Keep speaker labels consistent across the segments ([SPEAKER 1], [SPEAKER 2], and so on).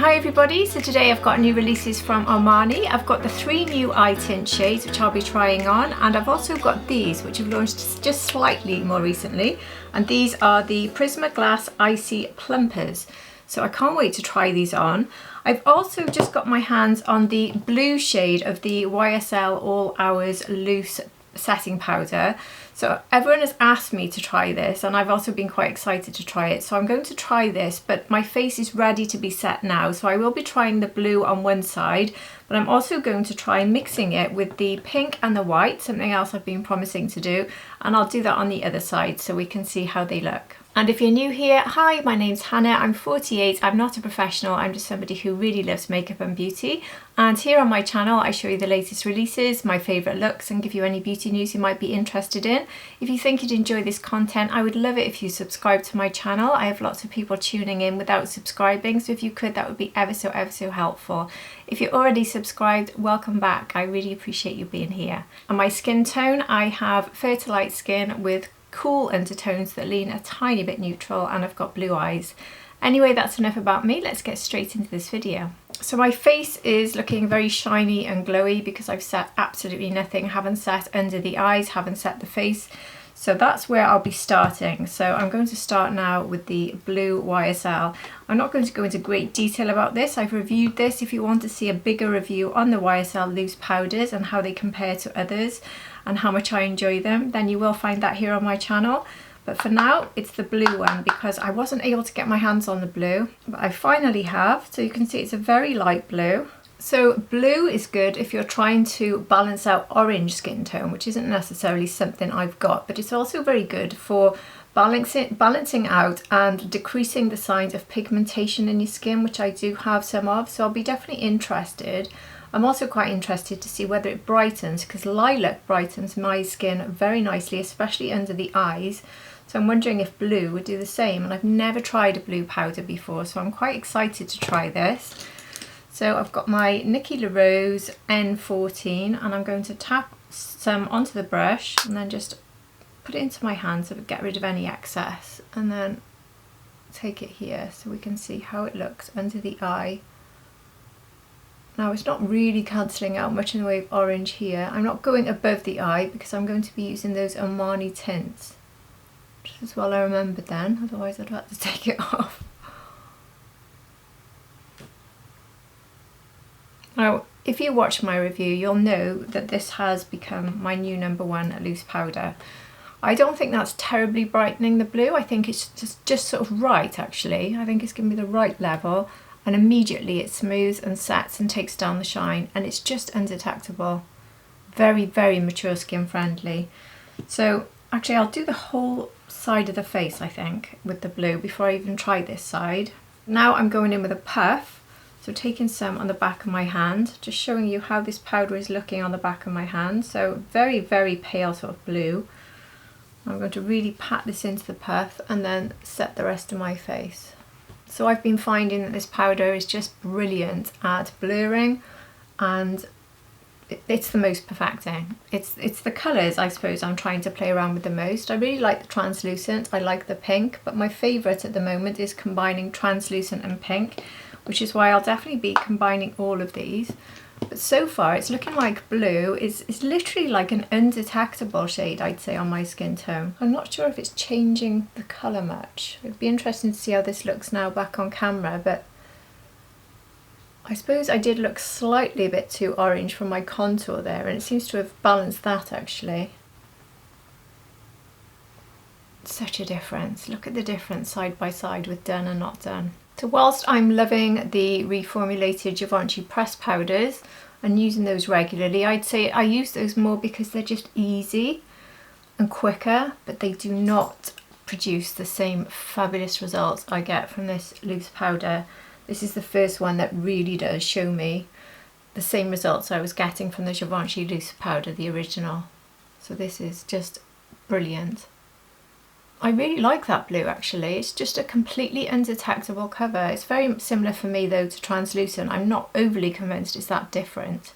[SPEAKER 1] Hi everybody, so today I've got new releases from Armani. I've got the 3 new eye tint shades which I'll be trying on, and I've also got these which have launched just slightly more recently, and these are the Prisma Glass Icy Plumpers. So I can't wait to try these on. I've also just got my hands on the blue shade of the YSL All Hours Loose Setting Powder. So everyone has asked me to try this, and I've also been quite excited to try it. So I'm going to try this, but my face is ready to be set now. So I will be trying the blue on one side, but I'm also going to try mixing it with the pink and the white, something else I've been promising to do. And I'll do that on the other side so we can see how they look. And if you're new here, hi, my name's Hannah, I'm 48, I'm not a professional, I'm just somebody who really loves makeup and beauty. And here on my channel, I show you the latest releases, my favourite looks, and give you any beauty news you might be interested in. If you think you'd enjoy this content, I would love it if you subscribe to my channel. I have lots of people tuning in without subscribing, so if you could, that would be ever so helpful. If you're already subscribed, welcome back. I really appreciate you being here. And my skin tone, I have Fertilite skin with cool undertones that lean a tiny bit neutral, and I've got blue eyes. Anyway, that's enough about me. Let's get straight into this video. So my face is looking very shiny and glowy because I've set absolutely nothing. Haven't set under the eyes, haven't set the face. So that's where I'll be starting. So I'm going to start now with the blue YSL. I'm not going to go into great detail about this. I've reviewed this. If you want to see a bigger review on the YSL loose powders and how they compare to others and how much I enjoy them, then you will find that here on my channel. But for now, it's the blue one because I wasn't able to get my hands on the blue, but I finally have. So you can see it's a very light blue. So blue is good if you're trying to balance out orange skin tone, which isn't necessarily something I've got, but it's also very good for balancing out and decreasing the signs of pigmentation in your skin, which I do have some of. So I'll be definitely interested. I'm also quite interested to see whether it brightens, because lilac brightens my skin very nicely, especially under the eyes. So I'm wondering if blue would do the same, and I've never tried a blue powder before, so I'm quite excited to try this. So I've got my Nikki LaRose N14, and I'm going to tap some onto the brush and then just put it into my hand so we get rid of any excess, and then take it here so we can see how it looks under the eye. Now it's not really cancelling out much in the way of orange here. I'm not going above the eye because I'm going to be using those Armani tints. Just as well I remembered then, otherwise I'd have to take it off. Now, if you watch my review, you'll know that this has become my new #1 loose powder. I don't think that's terribly brightening the blue. I think it's just sort of right, actually. I think it's giving me the right level, and immediately it smooths and sets and takes down the shine, and it's just undetectable. Very, very mature skin friendly. So actually I'll do the whole side of the face, I think, with the blue before I even try this side. Now I'm going in with a puff. So taking some on the back of my hand, just showing you how this powder is looking on the back of my hand. So very, very pale sort of blue. I'm going to really pat this into the puff and then set the rest of my face. So I've been finding that this powder is just brilliant at blurring, and it's the most perfecting. It's the colours, I suppose, I'm trying to play around with the most. I really like the translucent, I like the pink, but my favourite at the moment is combining translucent and pink, which is why I'll definitely be combining all of these. But so far it's looking like blue is literally like an undetectable shade, I'd say, on my skin tone. I'm not sure if it's changing the colour much. It'd be interesting to see how this looks now back on camera, but I suppose I did look slightly a bit too orange from my contour there, and it seems to have balanced that actually. Such a difference. Look at the difference side by side with done and not done. So whilst I'm loving the reformulated Givenchy pressed powders and using those regularly, I'd say I use those more because they're just easy and quicker, but they do not produce the same fabulous results I get from this loose powder. This is the first one that really does show me the same results I was getting from the Givenchy loose powder, the original. So this is just brilliant. I really like that blue actually. It's just a completely undetectable cover. It's very similar for me though to translucent. I'm not overly convinced it's that different.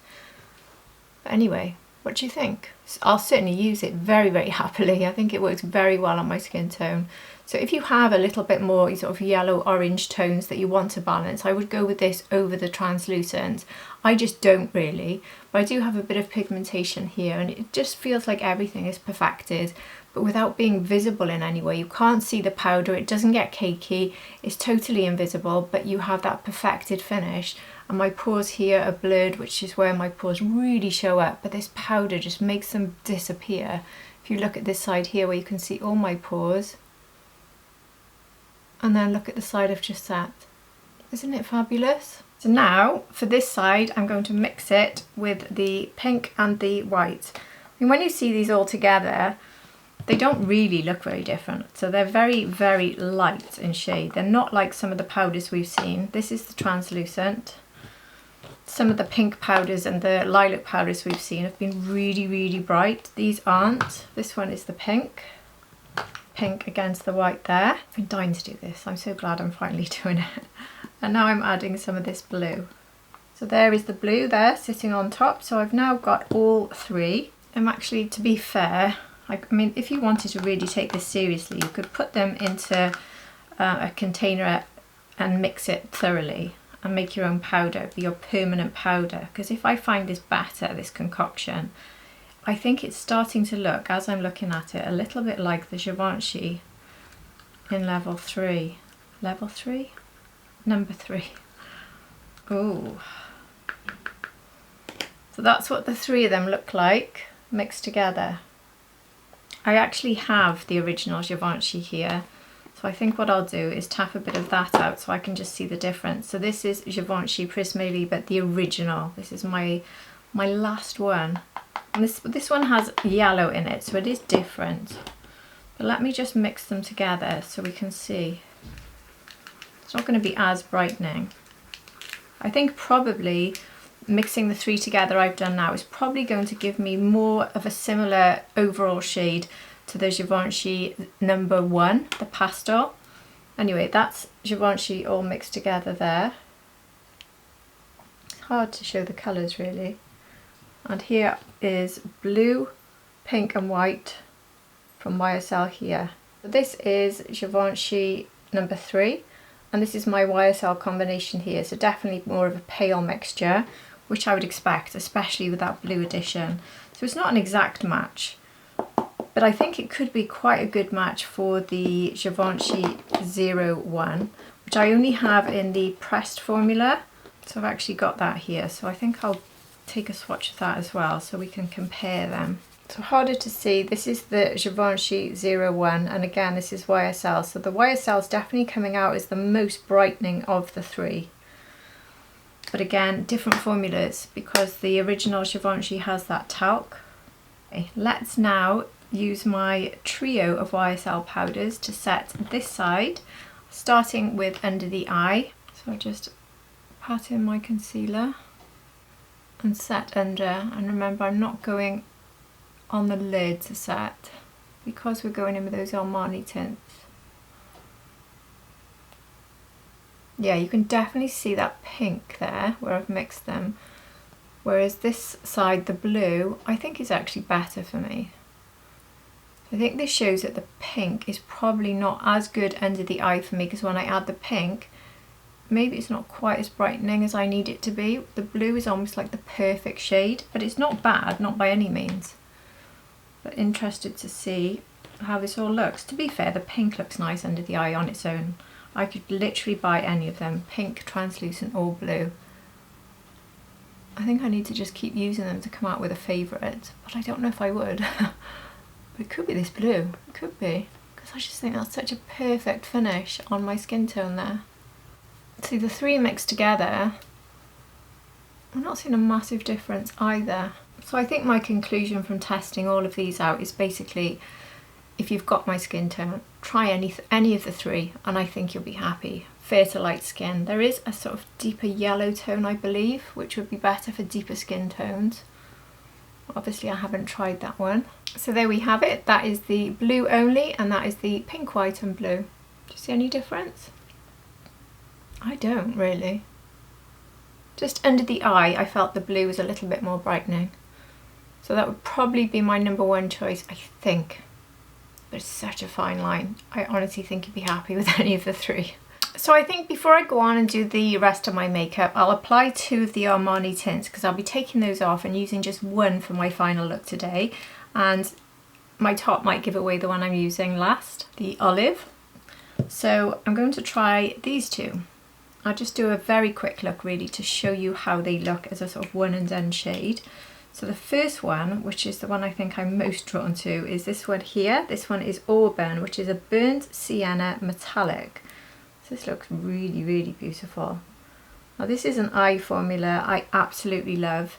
[SPEAKER 1] But anyway, what do you think? I'll certainly use it very, very happily. I think it works very well on my skin tone. So if you have a little bit more sort of yellow orange tones that you want to balance, I would go with this over the translucent. I just don't really, but I do have a bit of pigmentation here and it just feels like everything is perfected, but without being visible in any way. You can't see the powder, it doesn't get cakey, it's totally invisible, but you have that perfected finish. And my pores here are blurred, which is where my pores really show up, but this powder just makes them disappear. If you look at this side here where you can see all my pores, and then look at the side I've just set. Isn't it fabulous? So now for this side, I'm going to mix it with the pink and the white. And when you see these all together, they don't really look very different. So they're very, very light in shade. They're not like some of the powders we've seen. This is the translucent. Some of the pink powders and the lilac powders we've seen have been really, really bright. These aren't. This one is the pink. Pink against the white there. I've been dying to do this. I'm so glad I'm finally doing it. And now I'm adding some of this blue. So there is the blue there sitting on top. So I've now got all three. And actually, to be fair, I mean, if you wanted to really take this seriously, you could put them into a container and mix it thoroughly and make your own powder, be your permanent powder. Because if I find this batter, this concoction, I think it's starting to look, as I'm looking at it, a little bit like the Givenchy in level 3. Level 3? Number 3. Ooh. So that's what the three of them look like mixed together. I actually have the original Givenchy here. So I think what I'll do is tap a bit of that out so I can just see the difference. So this is Givenchy Prisma, but the original. This is my last one. And this one has yellow in it, so it is different. But let me just mix them together so we can see. It's not going to be as brightening. I think probably mixing the three together I've done now is probably going to give me more of a similar overall shade to the Givenchy number 1, the pastel. Anyway, that's Givenchy all mixed together there. It's hard to show the colours really. And here is blue, pink and white from YSL here. So this is Givenchy number 3 and this is my YSL combination here, so definitely more of a pale mixture, which I would expect, especially with that blue addition. So it's not an exact match, but I think it could be quite a good match for the Givenchy 01, which I only have in the pressed formula. So I've actually got that here, so I think I'll take a swatch of that as well so we can compare them. So harder to see, this is the Givenchy 01 and again this is YSL, so the YSL is definitely coming out as the most brightening of the three. But again, different formulas because the original Givenchy has that talc. Okay, let's now use my trio of YSL powders to set this side, starting with under the eye. So I just pat in my concealer and set under, and remember I'm not going on the lid to set because we're going in with those Armani tints. Yeah, you can definitely see that pink there where I've mixed them, whereas this side, the blue, I think is actually better for me. I think this shows that the pink is probably not as good under the eye for me, because when I add the pink, maybe it's not quite as brightening as I need it to be. The blue is almost like the perfect shade, but it's not bad, not by any means. But interested to see how this all looks. To be fair, the pink looks nice under the eye on its own. I could literally buy any of them, pink, translucent or blue. I think I need to just keep using them to come out with a favourite, but I don't know if I would. But it could be this blue, it could be, because I just think that's such a perfect finish on my skin tone there. See, the three mixed together, I'm not seeing a massive difference either. So I think my conclusion from testing all of these out is basically, if you've got my skin tone, try any of the three and I think you'll be happy. Fair to light skin. There is a sort of deeper yellow tone, I believe, which would be better for deeper skin tones. Obviously I haven't tried that one. So there we have it. That is the blue only and that is the pink, white and blue. Do you see any difference? I don't really. Just under the eye I felt the blue was a little bit more brightening. So that would probably be my number 1 choice, I think. but it's such a fine line. I honestly think you'd be happy with any of the three. So I think before I go on and do the rest of my makeup, I'll apply 2 of the Armani tints because I'll be taking those off and using just one for my final look today. And my top might give away the one I'm using last, the olive. So I'm going to try these 2. I'll just do a very quick look really to show you how they look as a sort of one and done shade. So the first one, which is the one I think I'm most drawn to, is this one here. This one is Auburn, which is a burnt sienna metallic. This looks really, really beautiful. Now this is an eye formula I absolutely love.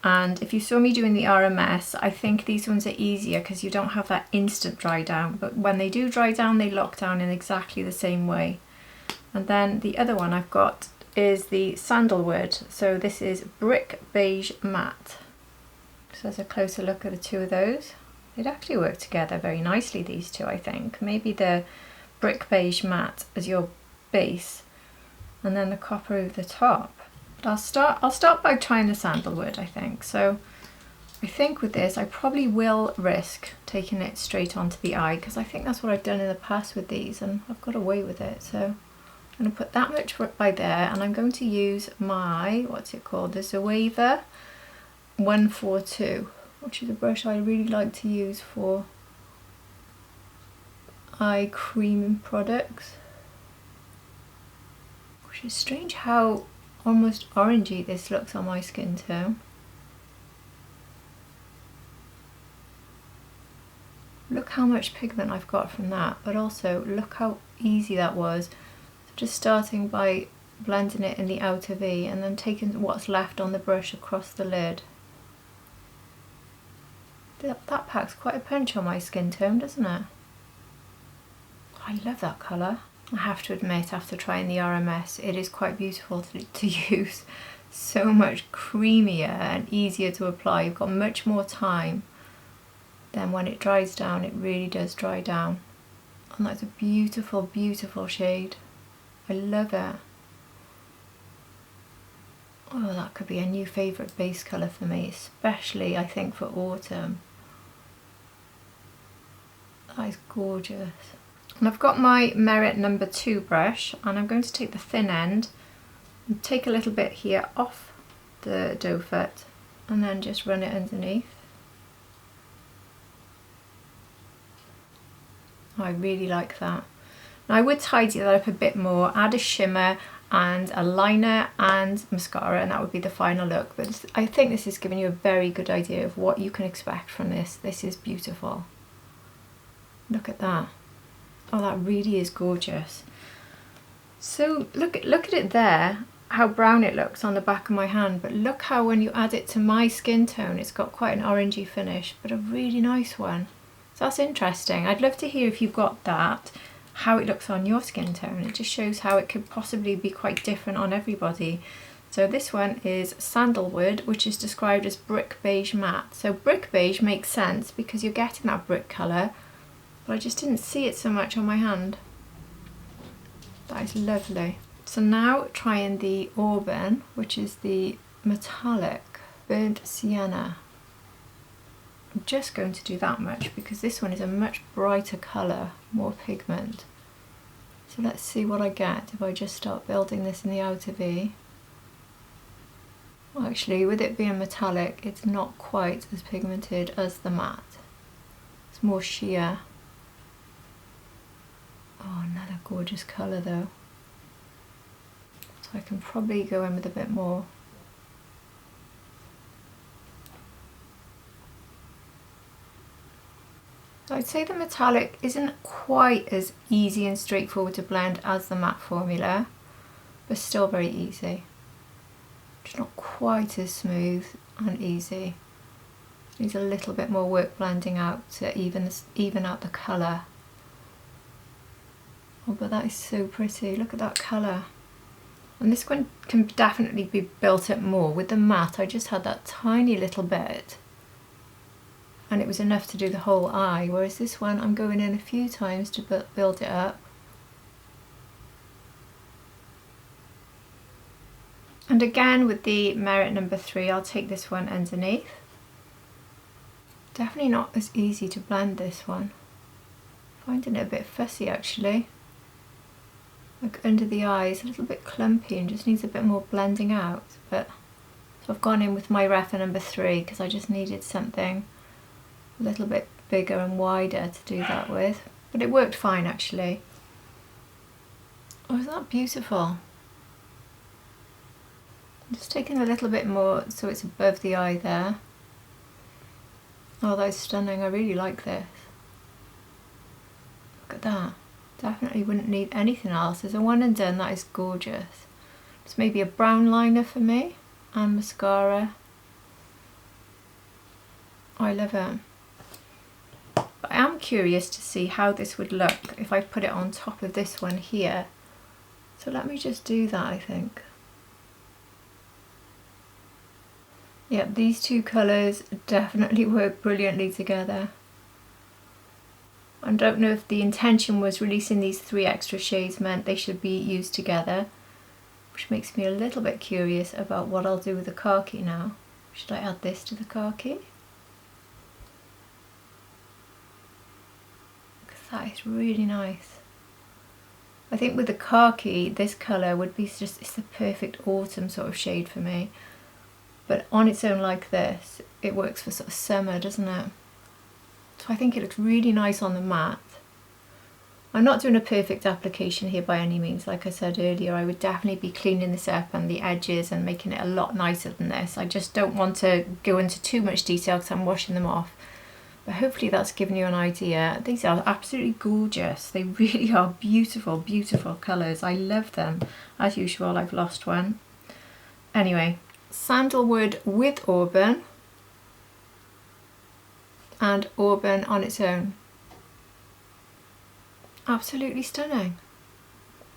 [SPEAKER 1] And if you saw me doing the RMS, I think these ones are easier because you don't have that instant dry down. But when they do dry down, they lock down in exactly the same way. And then the other one I've got is the Sandalwood. So this is Brick Beige Matte. So there's a closer look at the 2 of those. They'd actually work together very nicely, these 2, I think. Maybe the Brick Beige Matte as your base and then the copper over the top. But I'll start by trying the Sandalwood, I think. So I think with this I probably will risk taking it straight onto the eye because I think that's what I've done in the past with these and I've got away with it. So I'm going to put that much by there and I'm going to use my, what's it called, the Zoeva 142, which is a brush I really like to use for eye cream products. Which is strange how almost orangey this looks on my skin tone. Look how much pigment I've got from that, but also look how easy that was. So just starting by blending it in the outer V and then taking what's left on the brush across the lid. That packs quite a punch on my skin tone, doesn't it? I love that colour. I have to admit, after trying the RMS, it is quite beautiful to use. So much creamier and easier to apply. You've got much more time. Then when it dries down, it really does dry down. And that's a beautiful, beautiful shade. I love it. Oh, that could be a new favourite base colour for me, especially I think for autumn. That is gorgeous. And I've got my Merit number 2 brush and I'm going to take the thin end and take a little bit here off the doe foot and then just run it underneath. Oh, I really like that. Now I would tidy that up a bit more, add a shimmer and a liner and mascara, and that would be the final look. But I think this is giving you a very good idea of what you can expect from this. This is beautiful. Look at that. Oh, that really is gorgeous. So look at it there, how brown it looks on the back of my hand, but look how when you add it to my skin tone, it's got quite an orangey finish, but a really nice one. So that's interesting. I'd love to hear if you've got that, how it looks on your skin tone. It just shows how it could possibly be quite different on everybody. So this one is Sandalwood, which is described as Brick Beige Matte. So Brick Beige makes sense because you're getting that brick colour, but I just didn't see it so much on my hand. That is lovely. So now trying the Auburn, which is the metallic burnt sienna. I'm just going to do that much because this one is a much brighter colour, more pigment. So let's see what I get if I just start building this in the outer V. Well, actually, with it being metallic, it's not quite as pigmented as the matte. It's more sheer. Oh, another gorgeous colour though. So I can probably go in with a bit more. I'd say the metallic isn't quite as easy and straightforward to blend as the matte formula, but still very easy. Just not quite as smooth and easy. Needs a little bit more work blending out to even out the colour. Oh, but that is so pretty. Look at that colour. And this one can definitely be built up more. With the matte, I just had that tiny little bit and it was enough to do the whole eye, whereas this one I'm going in a few times to build it up. And again with the Merit number 3, I'll take this one underneath. Definitely not as easy to blend this one. finding it a bit fussy actually. Like under the eyes, a little bit clumpy and just needs a bit more blending out. But so I've gone in with my Refa number 3 because I just needed something a little bit bigger and wider to do that with. But it worked fine actually. Oh, isn't that beautiful? I'm just taking a little bit more so it's above the eye there. Oh, that's stunning. I really like this. Look at that. Definitely wouldn't need anything else. As a one and done, that is gorgeous. Just maybe a brown liner for me and mascara. Oh, I love it. But I am curious to see how this would look if I put it on top of this one here. So let me just do that, I think. Yep, these two colours definitely work brilliantly together. I don't know if the intention was releasing these 3 extra shades meant they should be used together, which makes me a little bit curious about what I'll do with the khaki now. Should I add this to the khaki? Because that is really nice. I think with the khaki, this colour would be just, it's the perfect autumn sort of shade for me. But on its own like this, it works for sort of summer, doesn't it? So I think it looks really nice on the matte. I'm not doing a perfect application here by any means. Like I said earlier, I would definitely be cleaning this up and the edges and making it a lot nicer than this. I just don't want to go into too much detail because I'm washing them off. But hopefully that's given you an idea. These are absolutely gorgeous. They really are beautiful, beautiful colours. I love them. As usual, I've lost one. Anyway, Sandalwood with Auburn and Auburn on its own. Absolutely stunning.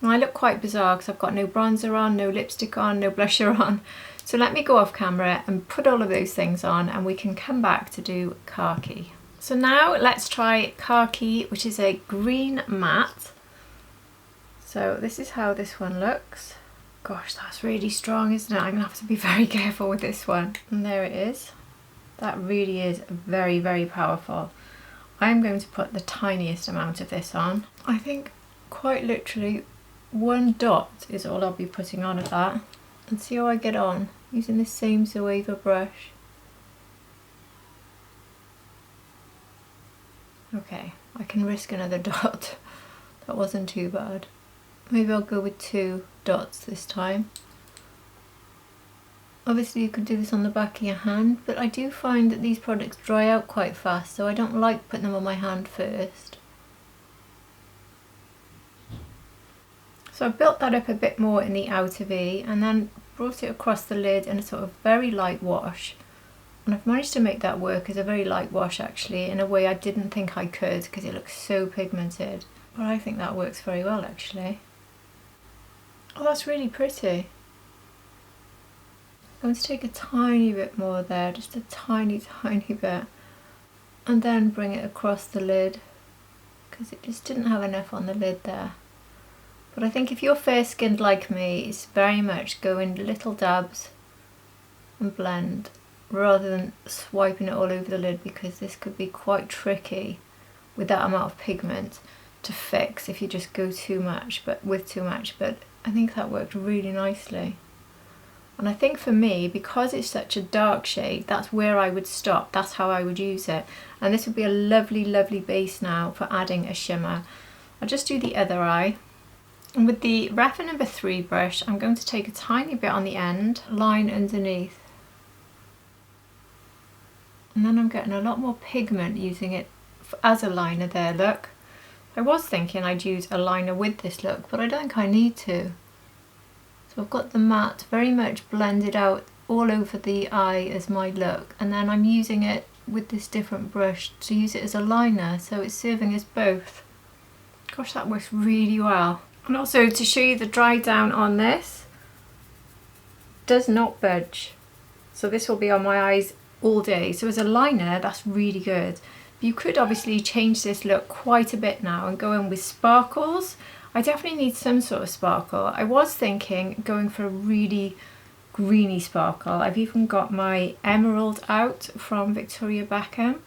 [SPEAKER 1] I look quite bizarre because I've got no bronzer on, no lipstick on, no blusher on. So let me go off camera and put all of those things on and we can come back to do khaki. So now let's try khaki, which is a green matte. So this is how this one looks. Gosh, that's really strong, isn't it? I'm gonna have to be very careful with this one. And there it is. That really is very, very powerful. I'm going to put the tiniest amount of this on. I think quite literally 1 dot is all I'll be putting on of that. And see how I get on using this same Zoeva brush. Okay, I can risk another dot. That wasn't too bad. Maybe I'll go with 2 dots this time. Obviously you could do this on the back of your hand, but I do find that these products dry out quite fast, so I don't like putting them on my hand first. So I built that up a bit more in the outer V and then brought it across the lid in a sort of very light wash. And I've managed to make that work as a very light wash actually, in a way I didn't think I could because it looks so pigmented. But I think that works very well actually. Oh, that's really pretty. I'm going to take a tiny bit more there, just a tiny, tiny bit. And then bring it across the lid because it just didn't have enough on the lid there. But I think if you're fair skinned like me, it's very much go in little dabs and blend rather than swiping it all over the lid, because this could be quite tricky with that amount of pigment to fix if you just go too much, but I think that worked really nicely. And I think for me, because it's such a dark shade, that's where I would stop. That's how I would use it. And this would be a lovely, lovely base now for adding a shimmer. I'll just do the other eye. And with the Refa number 3 brush, I'm going to take a tiny bit on the end, line underneath. And then I'm getting a lot more pigment using it as a liner there, look. I was thinking I'd use a liner with this look, but I don't think I need to. So I've got the matte very much blended out all over the eye as my look, and then I'm using it with this different brush to use it as a liner, so it's serving as both. Gosh, that works really well. And also to show you the dry down on this, does not budge. So this will be on my eyes all day. So as a liner, that's really good. You could obviously change this look quite a bit now and go in with sparkles. I definitely need some sort of sparkle. I was thinking going for a really greeny sparkle. I've even got my emerald out from Victoria Beckham.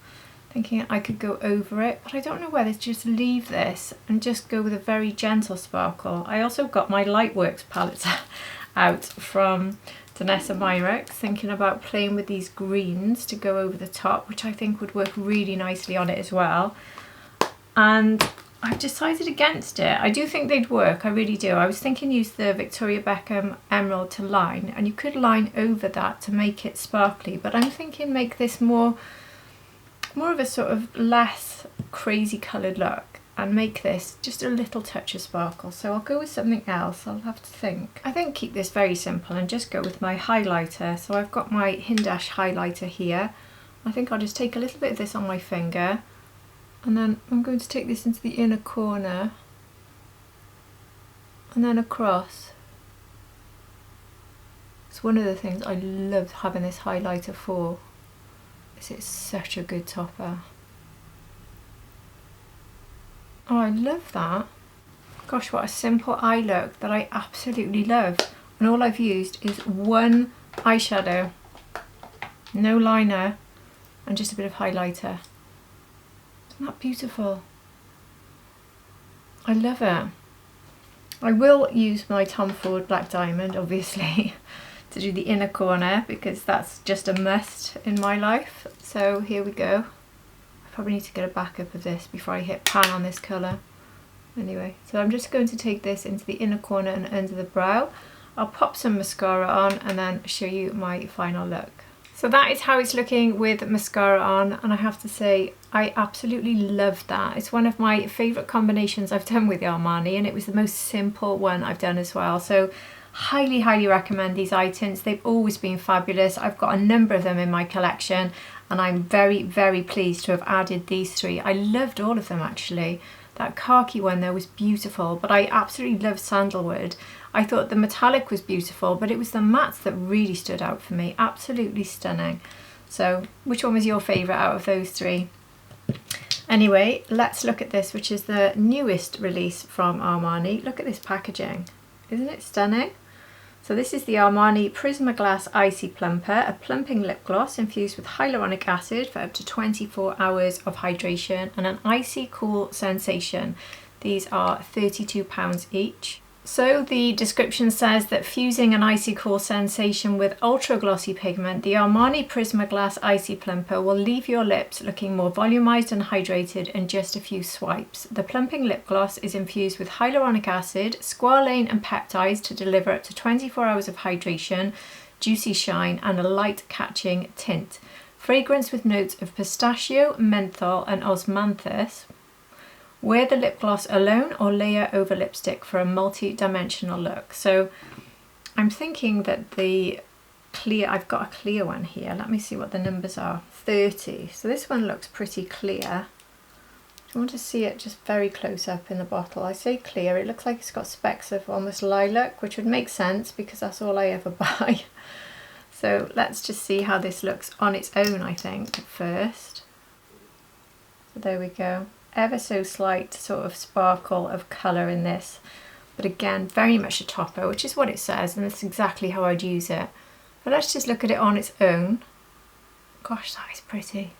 [SPEAKER 1] thinking I could go over it, but I don't know whether to just leave this and just go with a very gentle sparkle. I also got my Lightworks palettes out from Danessa Myricks, thinking about playing with these greens to go over the top, which I think would work really nicely on it as well. And I've decided against it. I do think they'd work, I really do. I was thinking use the Victoria Beckham Emerald to line, and you could line over that to make it sparkly, but I'm thinking make this more of a sort of less crazy coloured look and make this just a little touch of sparkle. So I'll go with something else, I'll have to think. I think keep this very simple and just go with my highlighter. So I've got my Hindash highlighter here. I think I'll just take a little bit of this on my finger, and then I'm going to take this into the inner corner and then across. It's one of the things I love having this highlighter for. It's such a good topper. Oh, I love that. Gosh, what a simple eye look that I absolutely love. And all I've used is one eyeshadow, no liner, and just a bit of highlighter. Isn't that beautiful? I love it. I will use my Tom Ford Black Diamond, obviously, to do the inner corner, because that's just a must in my life. So here we go. I probably need to get a backup of this before I hit pan on this colour. Anyway, so I'm just going to take this into the inner corner and under the brow. I'll pop some mascara on and then show you my final look. So that is how it's looking with mascara on, and I have to say I absolutely love that. It's one of my favourite combinations I've done with Armani, and it was the most simple one I've done as well. So highly recommend these eye tints. They've always been fabulous. I've got a number of them in my collection, and I'm very pleased to have added these three. I loved all of them actually. That khaki one there was beautiful, but I absolutely love Sandalwood. I thought the metallic was beautiful, but it was the mattes that really stood out for me. Absolutely stunning. So which one was your favourite out of those three? Anyway, let's look at this, which is the newest release from Armani. Look at this packaging. Isn't it stunning? So this is the Armani Prisma Glass Icy Plumper, a plumping lip gloss infused with hyaluronic acid for up to 24 hours of hydration and an icy cool sensation. These are £32 each. So the description says that fusing an icy cool sensation with ultra glossy pigment, the Armani Prisma Glass Icy Plumper will leave your lips looking more volumized and hydrated in just a few swipes. The plumping lip gloss is infused with hyaluronic acid, squalane and peptides to deliver up to 24 hours of hydration, juicy shine and a light catching tint. Fragrance with notes of pistachio, menthol and osmanthus. Wear the lip gloss alone or layer over lipstick for a multi-dimensional look. So I'm thinking that the clear, I've got a clear one here. Let me see what the numbers are. 30. So this one looks pretty clear. If you want to see it just very close up in the bottle, I say clear. It looks like it's got specks of almost lilac, which would make sense because that's all I ever buy. So let's just see how this looks on its own, I think, first. So there we go. Ever so slight sort of sparkle of colour in this, but again very much a topper, which is what it says, and that's exactly how I'd use it. But let's just look at it on its own. Gosh, that is pretty.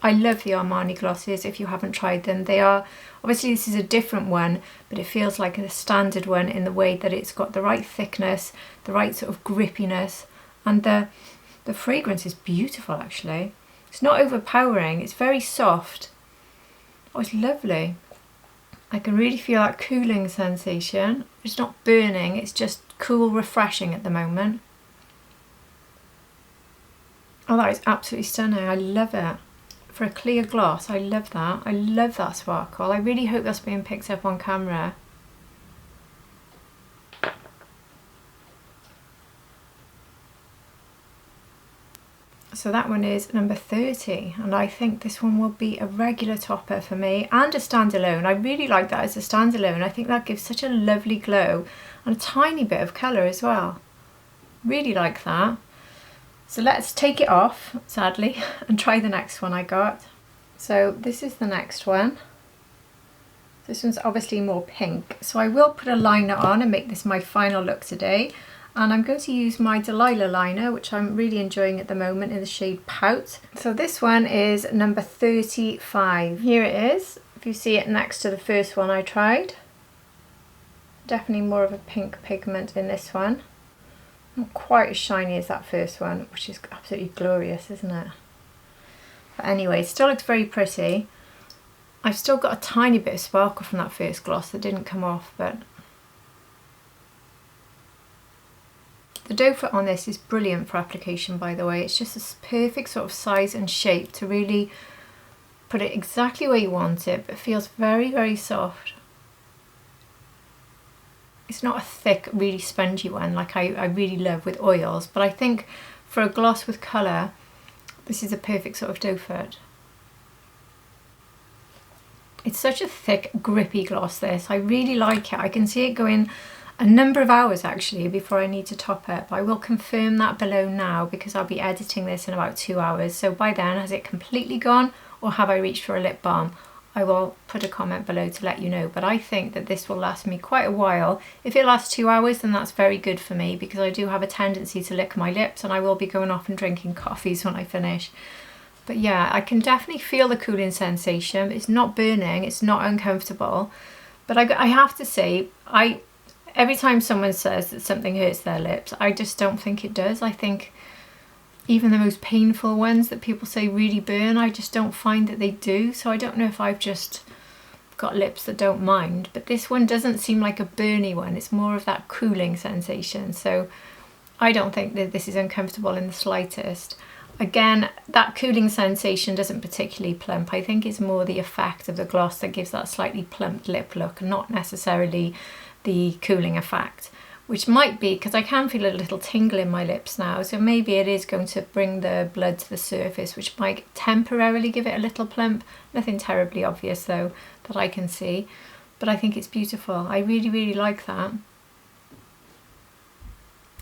[SPEAKER 1] I love the Armani glosses. If you haven't tried them, they are, obviously this is a different one, but it feels like a standard one in the way that it's got the right thickness, the right sort of grippiness, and the fragrance is beautiful actually. It's not overpowering, it's very soft. Oh, it's lovely. I can really feel that cooling sensation. It's not burning, it's just cool, refreshing at the moment. Oh, that is absolutely stunning. I love it. For a clear gloss, I love that. I love that sparkle. I really hope that's being picked up on camera. So that one is number 30, and I think this one will be a regular topper for me and a standalone. I really like that as a standalone. I think that gives such a lovely glow and a tiny bit of colour as well. Really like that. So let's take it off, sadly, and try the next one I got. So this is the next one. This one's obviously more pink. So I will put a liner on and make this my final look today. And I'm going to use my Delilah liner, which I'm really enjoying at the moment, in the shade Pout. So this one is number 35. Here it is. If you see it next to the first one I tried. Definitely more of a pink pigment in this one. Not quite as shiny as that first one, which is absolutely glorious, isn't it? But anyway, it still looks very pretty. I've still got a tiny bit of sparkle from that first gloss that didn't come off, but the doe foot on this is brilliant for application, by the way. It's just a perfect sort of size and shape to really put it exactly where you want it, but it feels very, very soft. It's not a thick, really spongy one like I really love with oils, but I think for a gloss with colour, this is a perfect sort of doe foot. It's such a thick, grippy gloss, this. I really like it. I can see it going a number of hours actually before I need to top up. I will confirm that below now because I'll be editing this in about 2 hours. So by then, has it completely gone or have I reached for a lip balm? I will put a comment below to let you know, but I think that this will last me quite a while. If it lasts 2 hours, then that's very good for me because I do have a tendency to lick my lips and I will be going off and drinking coffees when I finish. But yeah, I can definitely feel the cooling sensation. It's not burning, it's not uncomfortable. But I have to say, every time someone says that something hurts their lips, I just don't think it does. I think even the most painful ones that people say really burn, I just don't find that they do. So I don't know if I've just got lips that don't mind, but this one doesn't seem like a burny one. It's more of that cooling sensation. So I don't think that this is uncomfortable in the slightest. Again, that cooling sensation doesn't particularly plump. I think it's more the effect of the gloss that gives that slightly plumped lip look, not necessarily the cooling effect. Which might be because I can feel a little tingle in my lips now, so maybe it is going to bring the blood to the surface, which might temporarily give it a little plump. Nothing terribly obvious though that I can see, but I think it's beautiful. I really, really like that.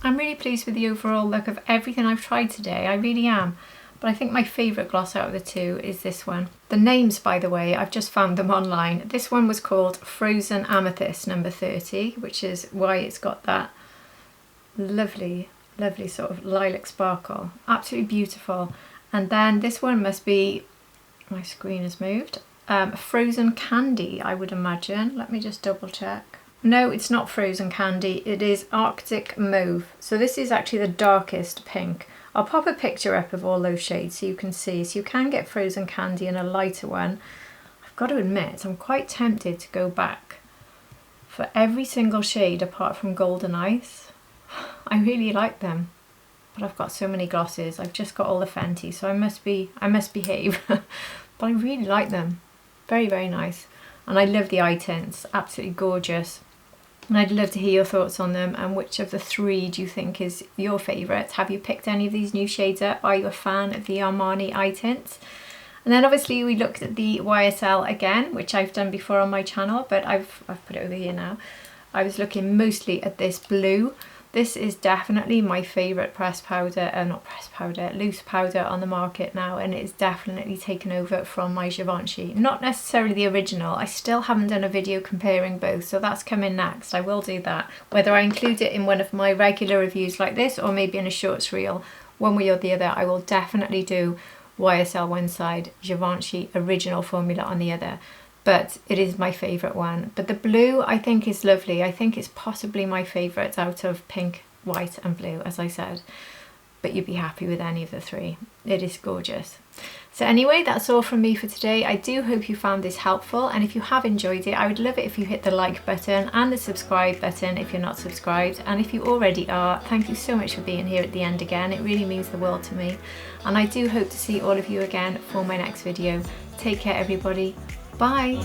[SPEAKER 1] I'm really pleased with the overall look of everything I've tried today, I really am. But I think my favourite gloss out of the two is this one. The names, by the way, I've just found them online. This one was called Frozen Amethyst number 30, which is why it's got that lovely, lovely sort of lilac sparkle. Absolutely beautiful. And then this one must be, my screen has moved, Frozen Candy, I would imagine. Let me just double check. No, it's not Frozen Candy, it is Arctic Mauve. So this is actually the darkest pink. I'll pop a picture up of all those shades so you can see. So you can get Frozen Candy in a lighter one. I've got to admit, I'm quite tempted to go back for every single shade apart from Golden Ice. I really like them, but I've got so many glosses. I've just got all the Fenty, so I must behave. But I really like them. Very, very nice. And I love the eye tints, absolutely gorgeous. And I'd love to hear your thoughts on them and which of the three do you think is your favourite. Have you picked any of these new shades up? Are you a fan of the Armani eye tints? And then obviously we looked at the YSL again, which I've done before on my channel, but I've put it over here now. I was looking mostly at this blue. This is definitely my favourite loose powder on the market now, and it's definitely taken over from my Givenchy. Not necessarily the original, I still haven't done a video comparing both, so that's coming next. I will do that. Whether I include it in one of my regular reviews like this, or maybe in a shorts reel, one way or the other, I will definitely do YSL one side, Givenchy original formula on the other. But it is my favourite one. But the blue I think is lovely. I think it's possibly my favourite out of pink, white and blue, as I said. But you'd be happy with any of the three. It is gorgeous. So anyway, that's all from me for today. I do hope you found this helpful, and if you have enjoyed it, I would love it if you hit the like button and the subscribe button if you're not subscribed. And if you already are, thank you so much for being here at the end again. It really means the world to me. And I do hope to see all of you again for my next video. Take care everybody. Bye!